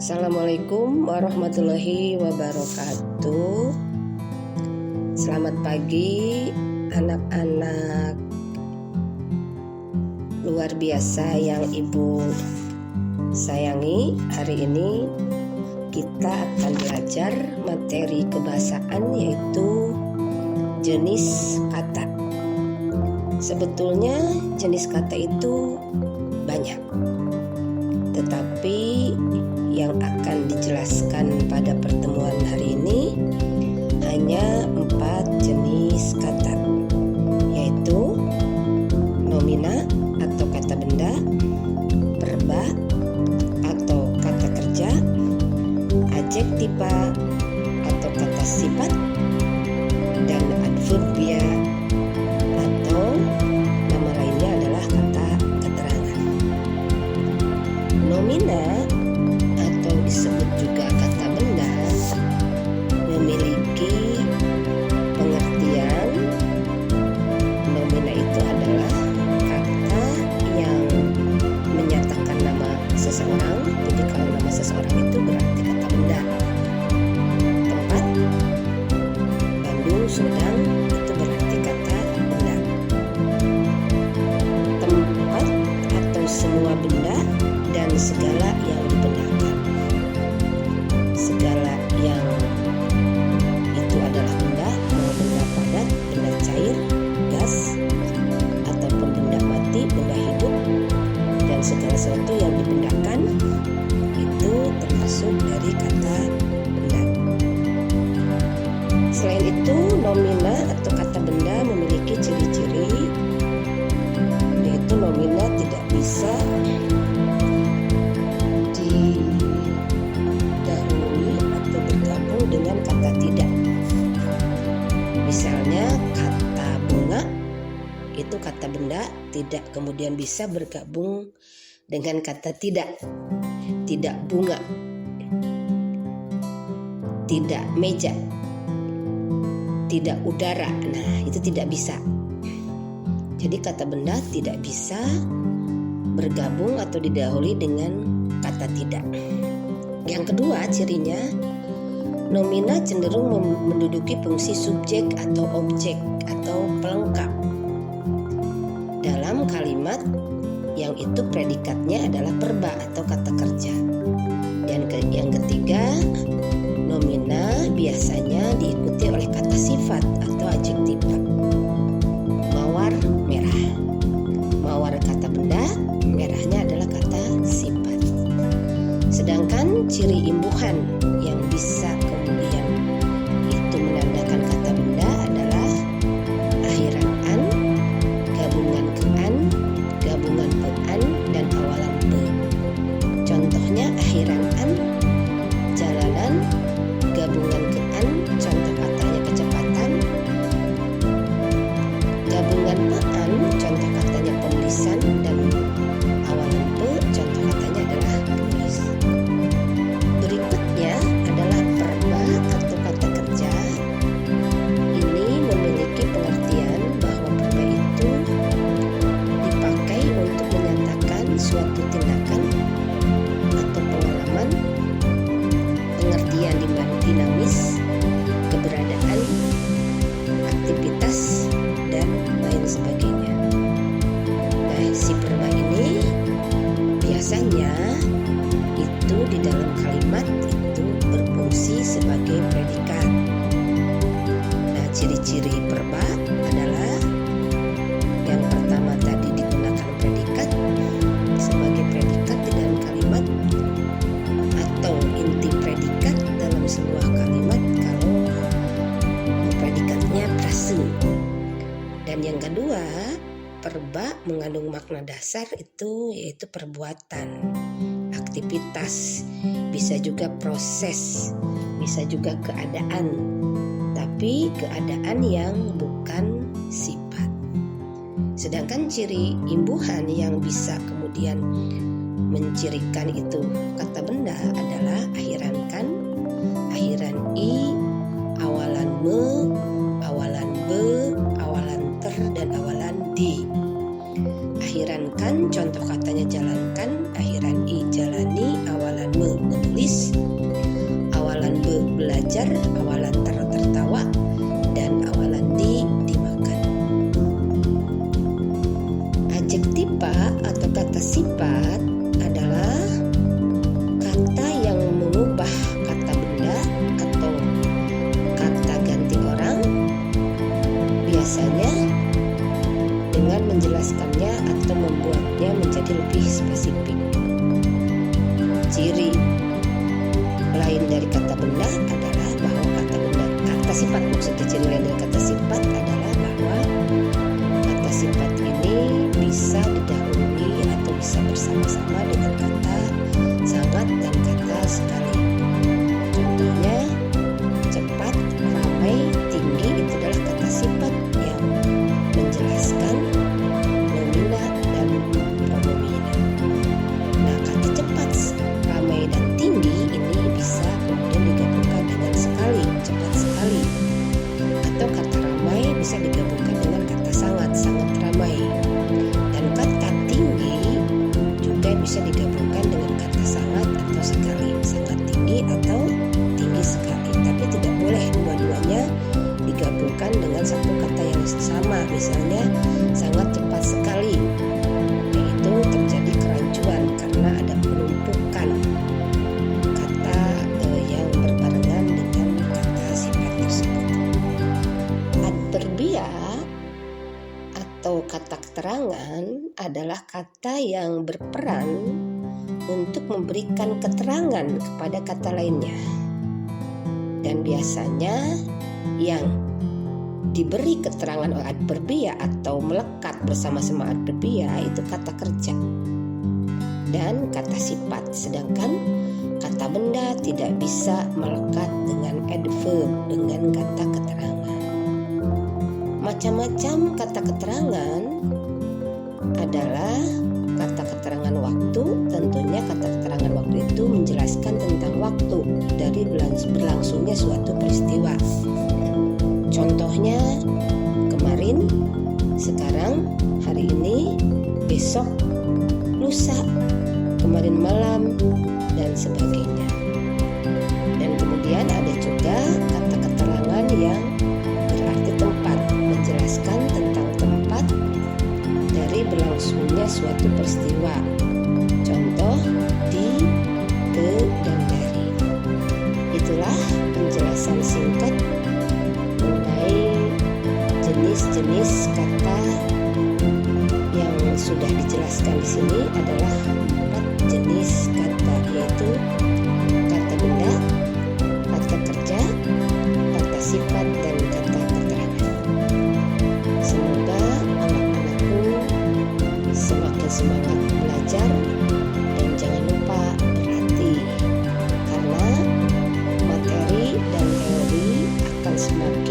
Assalamualaikum warahmatullahi wabarakatuh. Selamat pagi anak-anak luar biasa yang Ibu sayangi. Hari ini kita akan belajar materi kebahasaan, yaitu jenis kata. Sebetulnya jenis kata itu banyak, tetapi yang akan dijelaskan pada pertemuan hari ini hanya 4 jenis kata, yaitu nomina atau kata benda, verba atau kata kerja, adjektiva atau kata sifat, dan adverbia atau nama lainnya adalah kata keterangan. Nomina atau disebut juga kata benda memiliki pengertian. Nomina itu adalah kata yang menyatakan nama seseorang. Jadi kalau nama seseorang itu berarti kata benda. Tempat, Bandung, Sumedang, itu berarti kata benda. Tempat atau semua benda dan segala yang dibendakan. Segala yang itu adalah benda, mau benda padat, benda cair, gas, ataupun benda mati, benda hidup, dan segala sesuatu yang dibendakan itu termasuk dari kata benda. Selain itu, nomina atau kata benda memiliki ciri-ciri, yaitu nomina tidak bisa didahului atau bergabung dengan kata tidak. Misalnya kata bunga itu kata benda, tidak kemudian bisa bergabung dengan kata tidak. Tidak bunga, tidak meja, tidak udara. Nah, itu tidak bisa. Jadi kata benda tidak bisa bergabung atau didahului dengan kata tidak. Yang kedua cirinya, nomina cenderung menduduki fungsi subjek atau objek atau pelengkap dalam kalimat yang itu predikatnya adalah verba atau kata kerja. Dan yang ketiga, nomina biasanya diikuti oleh kata sifat atau adjektiva. Mawar merah, mawar kata benda, merahnya adalah kata sifat. Sedangkan ciri imbuhan yang bisa kemudian itu menandakan kata benda adalah akhiran an, gabungan ke an, gabungan pe an, dan awalan pe. Contohnya akhiran an, jalanan, gabungan ke an, contoh katanya kecepatan, gabungan pe an, contoh katanya penulisan, dan awalan pe, contoh katanya adalah tulis. Berikutnya adalah verba atau kata kerja. Ini memiliki pengertian bahwa verba itu dipakai untuk menyatakan suatu tindakan atau pengalaman, pengertian dinamis, keberadaan, aktivitas, dan lain sebagainya. Nah, si verba ini biasanya itu di dalam kalimat itu berfungsi sebagai predikat. Nah, ciri-ciri verba adalah yang pertama tadi digunakan predikat sebagai predikat di dalam kalimat atau inti predikat dalam sebuah kalimat kalau predikatnya frase. Dan yang kedua, verba mengandung makna dasar itu yaitu perbuatan, aktivitas, bisa juga proses, bisa juga keadaan, tapi keadaan yang bukan sifat. Sedangkan ciri imbuhan yang bisa kemudian mencirikan itu kata benda adalah akhiran kan, akhiran i, awalan me, awalan be, awalan ter, dan awalan di. Akhiran kan contoh katanya jalankan, akhiran i jalani, awalan me menulis, ciri lain dari kata benda adalah bahwa kata sifat maksudnya ciri lain dari kata sifat adalah bahwa kata sifat ini bisa didahului atau bisa bersama-sama dengan kata sangat dan kata sekali. Contohnya cepat, ramai, tinggi itu adalah kata sifat yang menjelaskan nomina dan pronomina. Nah, kata cepat, ramai dan tinggi ini bisa kemudian digabungkan dengan sekali, cepat sekali. Atau kata ramai bisa digabungkan dengan kata sangat, sangat ramai. Dan kata tinggi juga bisa digabungkan dengan kata sangat atau sekali, sangat tinggi atau tinggi sekali. Tapi tidak boleh dua-duanya digabungkan dengan satu kata yang sama, misalnya sangat cepat sekali. Itu terjadi kerancuan karena ada penumpukan kata yang berbarengan dengan kata sifat tersebut. Adverbia atau kata keterangan adalah kata yang berperan untuk memberikan keterangan kepada kata lainnya. Dan biasanya yang diberi keterangan oleh adverbia atau melekat bersama-sama adverbia itu kata kerja dan kata sifat, sedangkan kata benda tidak bisa melekat dengan adverb, dengan kata keterangan. Macam-macam kata keterangan adalah kata keterangan waktu. Tentunya kata keterangan waktu itu menjelaskan tentang waktu dari berlangsungnya suatu peristiwa. Contohnya kemarin, sekarang, hari ini, besok, lusa, kemarin malam, dan sebagainya. Dan kemudian ada juga kata keterangan yang berarti tempat, menjelaskan tentang tempat dari berlangsungnya suatu peristiwa. Contoh di, ke, dan dari. Itulah penjelasan singkat mengenai jenis-jenis kata yang sudah dijelaskan di sini. Adalah 4 jenis kata, yaitu kata benda, kata kerja, kata sifat, dan kata keterangan. Semoga anak-anakku semakin semangat belajar dan jangan lupa berlatih, karena materi dan teori akan semakin